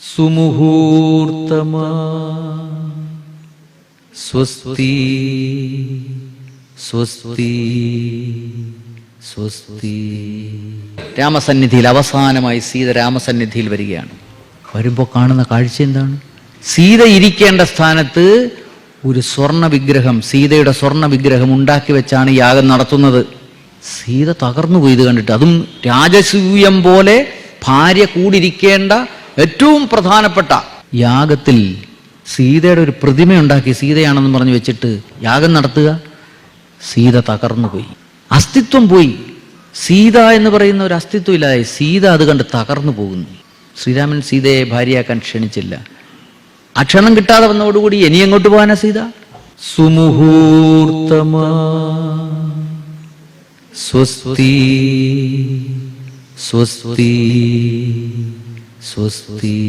സുമുഹൂർത്തമാ സ്വസ്തി സ്വസ്തി സ്വസ്തി. രാമസന്നിധിയിൽ അവസാനമായി സീത രാമസന്നിധിയിൽ വരികയാണ്. വരുമ്പോൾ കാണുന്ന കാഴ്ച എന്താണ്? സീത ഇരിക്കേണ്ട സ്ഥാനത്ത് ഒരു സ്വർണ്ണ വിഗ്രഹം, സീതയുടെ സ്വർണ്ണ വിഗ്രഹം ഉണ്ടാക്കി വെച്ചാണ് യാഗം നടത്തുന്നത്. സീത തകർന്നു പോയത് കണ്ടിട്ട്, അതും രാജസൂയം പോലെ ഭാര്യ കൂടിയിരിക്കേണ്ട ഏറ്റവും പ്രധാനപ്പെട്ട യാഗത്തിൽ സീതയുടെ ഒരു പ്രതിമയുണ്ടാക്കി സീതയാണെന്ന് പറഞ്ഞു വെച്ചിട്ട് യാഗം നടത്തുക. സീത തകർന്നു പോയി, അസ്തിത്വം പോയി. സീത എന്ന് പറയുന്ന ഒരു അസ്തിത്വം ഇല്ലാതെ സീത അത് കണ്ട് തകർന്നു പോകുന്നു. ശ്രീരാമൻ സീതയെ ഭാര്യയാക്കാൻ ക്ഷണിച്ചില്ല. ആ ക്ഷണം കിട്ടാതെ വന്നതോടുകൂടി ഇനി എങ്ങോട്ട് പോകാനാ സീത? സുമുഹൂർത്തമാ സ്വസ്തി സ്വസ്തി സ്വസ്തി.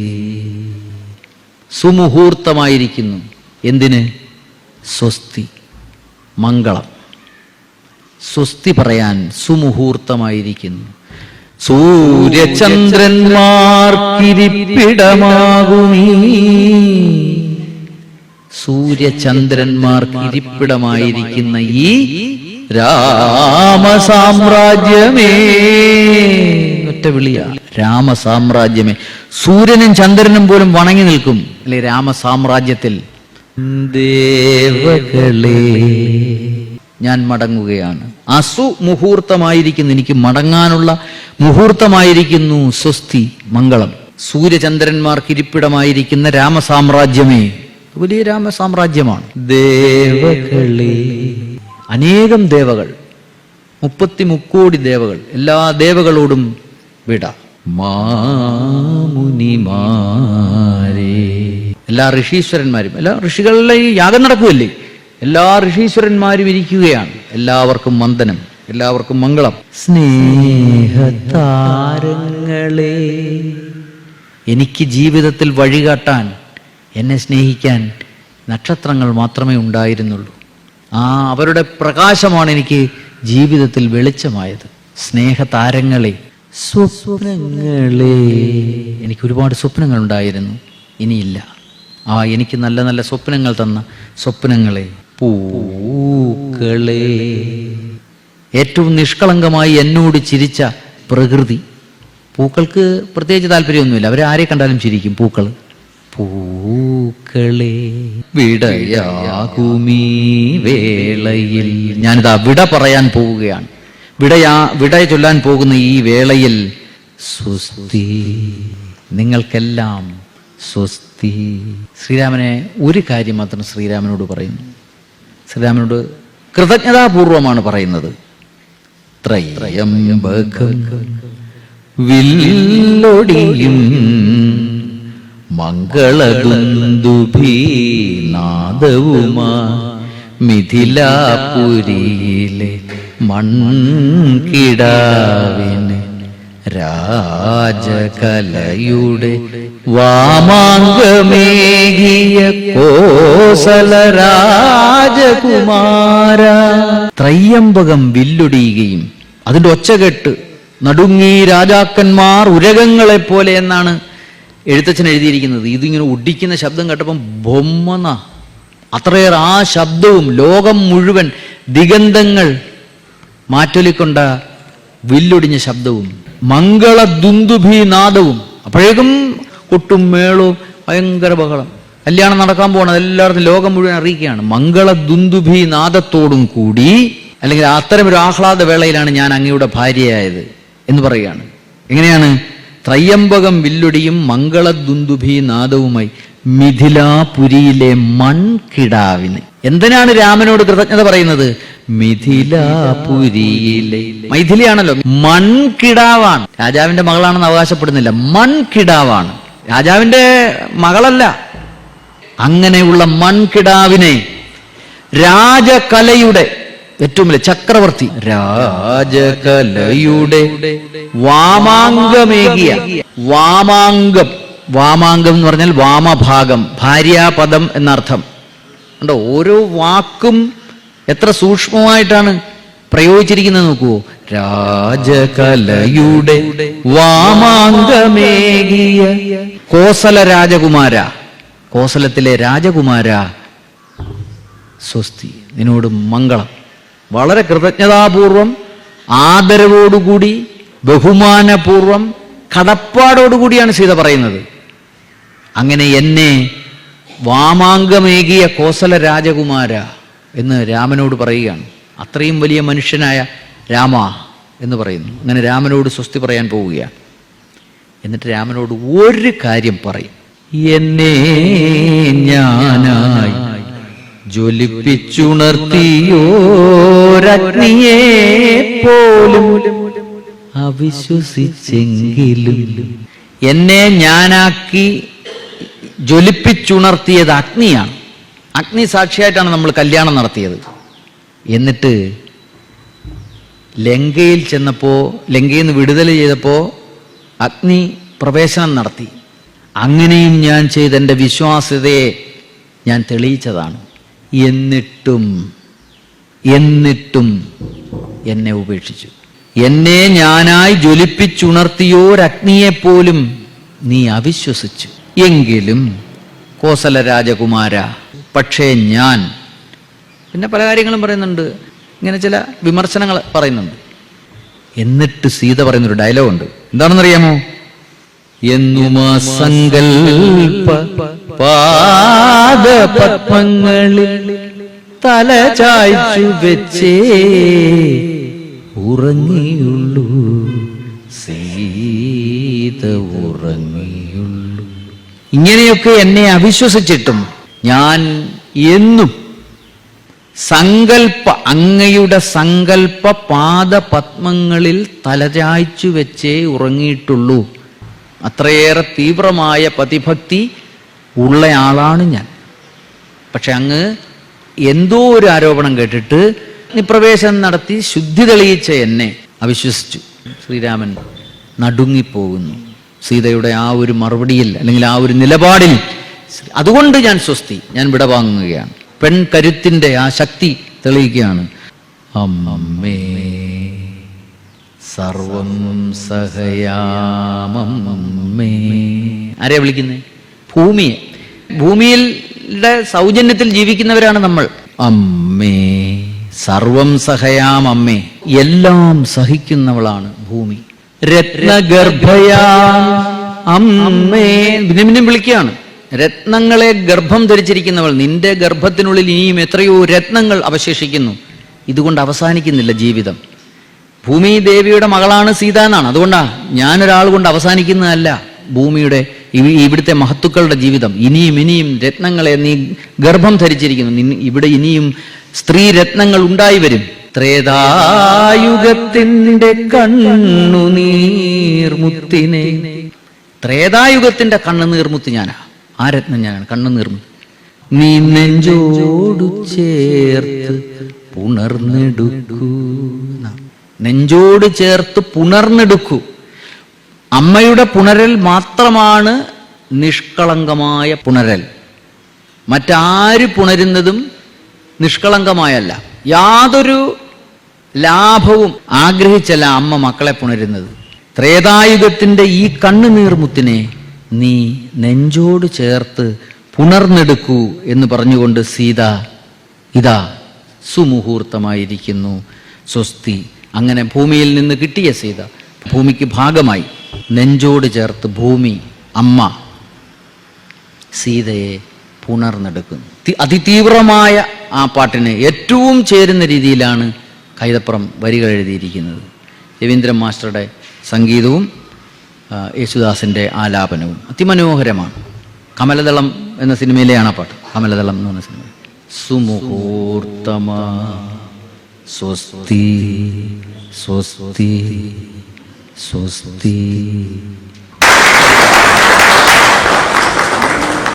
സുമുഹൂർത്തമായിരിക്കുന്നു. എന്തിന്? സ്വസ്തി, മംഗളം. സ്വസ്തി പറയാൻ സുമുഹൂർത്തമായിരിക്കുന്നു. സൂര്യചന്ദ്രന്മാർക്കിരിപ്പിടമാകുമീ, സൂര്യചന്ദ്രന്മാർക്കിരിപ്പിടമായിരിക്കുന്ന ഈ രാമസാമ്രാജ്യമേ, ഒറ്റ വിളിയാ, രാമസാമ്രാജ്യമേ. സൂര്യനും ചന്ദ്രനും പോലും വണങ്ങി നിൽക്കും അല്ലെ രാമസാമ്രാജ്യത്തിൽ. ദേവകളെ, ഞാൻ മടങ്ങുകയാണ്. അസുമുഹൂർത്തമായിരിക്കുന്നു, എനിക്ക് മടങ്ങാനുള്ള മുഹൂർത്തമായിരിക്കുന്നു. സ്വസ്തി, മംഗളം. സൂര്യചന്ദ്രന്മാർക്ക് ഇരിപ്പിടമായിരിക്കുന്ന രാമസാമ്രാജ്യമേ, വലിയ രാമസാമ്രാജ്യമാണ്. ദേവകളെ, അനേകം ദേവകൾ, 33 കോടി ദേവകൾ, എല്ലാ ദേവകളോടും വിട. മാമുനിമാരേ, എല്ലാ ഋഷീശ്വരന്മാരും, എല്ലാ ഋഷികളിലെ ഈ യാഗം നടക്കുമല്ലേ, എല്ലാ ഋഷീശ്വരന്മാരും ഇരിക്കുകയാണ്. എല്ലാവർക്കും വന്ദനം, എല്ലാവർക്കും മംഗളം. സ്നേഹതാരങ്ങളെ, എനിക്ക് ജീവിതത്തിൽ വഴികാട്ടാൻ, എന്നെ സ്നേഹിക്കാൻ നക്ഷത്രങ്ങൾ മാത്രമേ ഉണ്ടായിരുന്നുള്ളൂ. അവരുടെ പ്രകാശമാണ് എനിക്ക് ജീവിതത്തിൽ വെളിച്ചമായത്. സ്നേഹതാരങ്ങളെ, സ്വപ്നങ്ങളെ, എനിക്ക് ഒരുപാട് സ്വപ്നങ്ങൾ ഉണ്ടായിരുന്നു, ഇനിയില്ല. എനിക്ക് നല്ല നല്ല സ്വപ്നങ്ങൾ തന്ന സ്വപ്നങ്ങളെ. പൂക്കളെ, ഏറ്റവും നിഷ്കളങ്കമായി എന്നോട് ചിരിച്ച പ്രകൃതി. പൂക്കൾക്ക് പ്രത്യേകിച്ച് താല്പര്യമൊന്നുമില്ല, അവരാരെ കണ്ടാലും ചിരിക്കും പൂക്കൾ. പൂക്കളെ, വിടയാകുമീ വേളയിൽ, ഞാനിതാ വിട പറയാൻ പോവുകയാണ്. വിട ചൊല്ലാൻ പോകുന്ന ഈ വേളയിൽ സ്വസ്തി, നിങ്ങൾക്കെല്ലാം സ്വസ്തി. ശ്രീരാമനെ ഒരു കാര്യം മാത്രം ശ്രീരാമനോട് പറയുന്നു. ശ്രീരാമനോട് കൃതജ്ഞതാപൂർവമാണ് പറയുന്നത്. ത്രയംബകം വില്ലൊടിയും മംഗളദുന്ദുഭീനാദവുമാ മിഥിലാപുരിയിലെ മൺകിടാവിന് രാജകലയുടെ വാമാംഗമേകിയ കോസല രാജകുമാര. ത്രയംബകം വില്ലൊടിയുകയും അതിന്റെ ഒച്ചകെട്ട് നടുങ്ങി രാജാക്കന്മാർ ഉരകങ്ങളെപ്പോലെ എന്നാണ് എഴുത്തച്ഛൻ എഴുതിയിരിക്കുന്നത്. ഇതിങ്ങനെ ഒടിക്കുന്ന ശബ്ദം കേട്ടപ്പം ബൊമ്മന അത്രയേറെ. ആ ശബ്ദവും ലോകം മുഴുവൻ ദിഗന്ധങ്ങൾ മാറ്റൊലിക്കൊണ്ട വില്ലൊടിഞ്ഞ ശബ്ദവും മംഗളദുന്ദുഭീനാദവും. അപ്പോഴേക്കും കൊട്ടും മേളവും ഭയങ്കര ബഹളം. കല്യാണം നടക്കാൻ പോകണം, എല്ലായിടത്തും ലോകം മുഴുവൻ അറിയിക്കുകയാണ്. മംഗളദുന്ദുഭീനാദത്തോടും കൂടി, അല്ലെങ്കിൽ അത്തരം ഒരു ആഹ്ലാദ വേളയിലാണ് ഞാൻ അങ്ങയുടെ ഭാര്യയായത് എന്ന് പറയുകയാണ്. എങ്ങനെയാണ്? ത്രയംബകം വില്ലൊടിയും മംഗളദുന്ദുഭീനാദവുമായി മിഥിലാപുരിയിലെ മൺകിടാവിന്. എന്തിനാണ് രാമനോട് കൃതജ്ഞത പറയുന്നത്? മിഥിലാപുരിയിലെ, മൈഥിലിയാണല്ലോ, മൺകിടാവാണ്. രാജാവിന്റെ മകളാണെന്ന് അവകാശപ്പെടുന്നില്ല, മൺകിടാവാണ്, രാജാവിന്റെ മകളല്ല. അങ്ങനെയുള്ള മൺകിടാവിനെ രാജകലയുടെ ഏറ്റവും വലിയ ചക്രവർത്തി, രാജകലയുടെ വാമാംഗമേകിയ, വാമാംഗം എന്ന് പറഞ്ഞാൽ വാമഭാഗം, ഭാര്യാപദം എന്നർത്ഥം. കണ്ടോ, ഓരോ വാക്കും എത്ര സൂക്ഷ്മമായിട്ടാണ് പ്രയോഗിച്ചിരിക്കുന്നത് നോക്കുവോ. രാജകലയുടെ വാമാങ്കമേകിയ കോസല രാജകുമാര, കോസലത്തിലെ രാജകുമാര, സ്വസ്തി, നിന്നോട് മംഗളം. വളരെ കൃതജ്ഞതാപൂർവം, ആദരവോടുകൂടി, ബഹുമാനപൂർവം, കടപ്പാടോടുകൂടിയാണ് സീത പറയുന്നത്. അങ്ങനെ എന്നെ വാമാങ്കമേകിയ കോസല രാജകുമാര എന്ന് രാമനോട് പറയുകയാണ്. അത്രയും വലിയ മനുഷ്യനായ രാമ എന്ന് പറയുന്നു. അങ്ങനെ രാമനോട് സ്വസ്തി പറയാൻ പോവുകയാണ്. എന്നിട്ട് രാമനോട് ഒരു കാര്യം പറയും. എന്നെ ഞാനായി ജ്വലിപ്പിച്ചുണർത്തിയോരഗ്നിയെ പോലും അവിശ്വസിച്ചെങ്കിലും എന്നെ ഞാനാക്കി ജ്വലിപ്പിച്ചുണർത്തിയത് അഗ്നിയാണ്. അഗ്നി സാക്ഷിയായിട്ടാണ് നമ്മൾ കല്യാണം നടത്തിയത്. എന്നിട്ട് ലങ്കയിൽ ചെന്നപ്പോൾ, ലങ്കയിൽ നിന്ന് വിടുതൽ ചെയ്തപ്പോൾ അഗ്നി പ്രവേശനം നടത്തി. അങ്ങനെയും ഞാൻ ചെയ്ത എൻ്റെ വിശ്വാസ്യതയെ ഞാൻ തെളിയിച്ചതാണ്. എന്നിട്ടും എന്നെ ഉപേക്ഷിച്ചു. എന്നെ ഞാനായി ജ്വലിപ്പിച്ചുണർത്തിയോരഗ്നിയെപ്പോലും നീ അവിശ്വസിച്ചു. എങ്കിലും കോസല രാജകുമാര, പക്ഷേ ഞാൻ, പിന്നെ പല കാര്യങ്ങളും പറയുന്നുണ്ട്, ഇങ്ങനെ ചില വിമർശനങ്ങൾ പറയുന്നുണ്ട്. എന്നിട്ട് സീത പറയുന്നൊരു ഡയലോഗുണ്ട്. എന്താണെന്നറിയാമോ? എന്നുമാ സങ്കൽപ്പ പാദപത്മങ്ങളിൽ തല ചായ്ച്ചു വെച്ചേ ഉറങ്ങിയുള്ളൂ, സീത ഉറങ്ങിയുള്ളൂ. ഇങ്ങനെയൊക്കെ എന്നെ അവിശ്വസിച്ചിട്ടും ഞാൻ എന്നും അങ്ങയുടെ സങ്കൽപ്പ പാദപത്മങ്ങളിൽ തലചായ്ച്ചു വെച്ചേ ഉറങ്ങിയിട്ടുള്ളൂ. അത്രയേറെ തീവ്രമായ പതിഭക്തി ഉള്ള ആളാണ് ഞാൻ. പക്ഷെ അങ്ങ് എന്തോ ഒരു ആരോപണം കേട്ടിട്ട് നിപ്രവേശനം നടത്തി ശുദ്ധി തെളിയിച്ച എന്നെ അവിശ്വസിച്ചു. ശ്രീരാമൻ നടുങ്ങിപ്പോകുന്നു സീതയുടെ ആ ഒരു മറുപടിയിൽ, അല്ലെങ്കിൽ ആ ഒരു നിലപാടിൽ. അതുകൊണ്ട് ഞാൻ സ്വസ്തി, ഞാൻ വിടവാങ്ങുകയാണ്. പെൺകരുത്തിൻ്റെ ആ ശക്തി തെളിയിക്കുകയാണ്. അമ്മേ സർവം സഹയാമമ്മേ. ആരെയാ വിളിക്കുന്നേ? ഭൂമിയെ. ഭൂമിയുടെ സൗജന്യത്തിൽ ജീവിക്കുന്നവരാണ് നമ്മൾ. അമ്മേ സർവം സഹയാം അമ്മേ, എല്ലാം സഹിക്കുന്നവളാണ് ഭൂമി. രത്നഗർഭയാ അമ്മേ, ഭിന്നും വിളിക്കുകയാണ്. രത്നങ്ങളെ ഗർഭം ധരിച്ചിരിക്കുന്നവൾ, നിന്റെ ഗർഭത്തിനുള്ളിൽ ഇനിയും എത്രയോ രത്നങ്ങൾ അവശേഷിക്കുന്നു. ഇതുകൊണ്ട് അവസാനിക്കുന്നില്ല ജീവിതം. ഭൂമി ദേവിയുടെ മകളാണ് സീത എന്നാണ്. അതുകൊണ്ടാ ഞാനൊരാൾ കൊണ്ട് അവസാനിക്കുന്നതല്ല ഭൂമിയുടെ ഇവിടുത്തെ മഹത്തുക്കളുടെ ജീവിതം. ഇനിയും രത്നങ്ങളെ നീ ഗർഭം ധരിച്ചിരിക്കുന്നു. ഇവിടെ ഇനിയും സ്ത്രീ രത്നങ്ങൾ ഉണ്ടായി വരും. ത്രേതായുഗത്തിന്റെ കണ്ണുനീർമുത്തിനെ, ത്രേതായുഗത്തിന്റെ കണ്ണുനീർമുത്ത് ഞാനാ. ആ രത്നം ഞാനാണ്, കണ്ണുനീർമുത്ത്. നീ നെഞ്ചോടു ചേർത്ത് പുണർന്നെടുക്കൂ, നെഞ്ചോട് ചേർത്ത് പുണർന്നെടുക്കൂ. അമ്മയുടെ പുണരൽ മാത്രമാണ് നിഷ്കളങ്കമായ പുണരൽ. മറ്റാര് പുണരുന്നതും നിഷ്കളങ്കമായല്ല. യാതൊരു ലാഭവും ആഗ്രഹിച്ചല്ല അമ്മ മക്കളെ പുണരുന്നത്. ത്രേതായുഗത്തിന്റെ ഈ കണ്ണുനീർമുത്തിനെ നീ നെഞ്ചോട് ചേർത്ത് പുണർന്നെടുക്കൂ എന്ന് പറഞ്ഞുകൊണ്ട് സീത ഇതാ സുമുഹൂർത്തമായിരിക്കുന്നു, സ്വസ്തി. അങ്ങനെ ഭൂമിയിൽ നിന്ന് കിട്ടിയ സീത ഭൂമിക്ക് ഭാഗമായി. നെഞ്ചോട് ചേർത്ത് ഭൂമി അമ്മ സീതയെ പുണർന്നെടുക്കുന്നു. അതിതീവ്രമായ ആ പാട്ടിന് ഏറ്റവും ചേരുന്ന രീതിയിലാണ് കൈതപ്പുറം വരികൾ എഴുതിയിരിക്കുന്നത്. രവീന്ദ്രൻ മാസ്റ്ററുടെ സംഗീതവും യേശുദാസിൻ്റെ ആലാപനവും അതിമനോഹരമാണ്. കമലദളം എന്ന സിനിമയിലെയാണ് ആ പാട്ട്. കമലദളം എന്ന് പറഞ്ഞ സിനിമ. സുമുഹൂർത്തമാ സ്വസ്തി സ്വസ്തി സ്വസ്തി.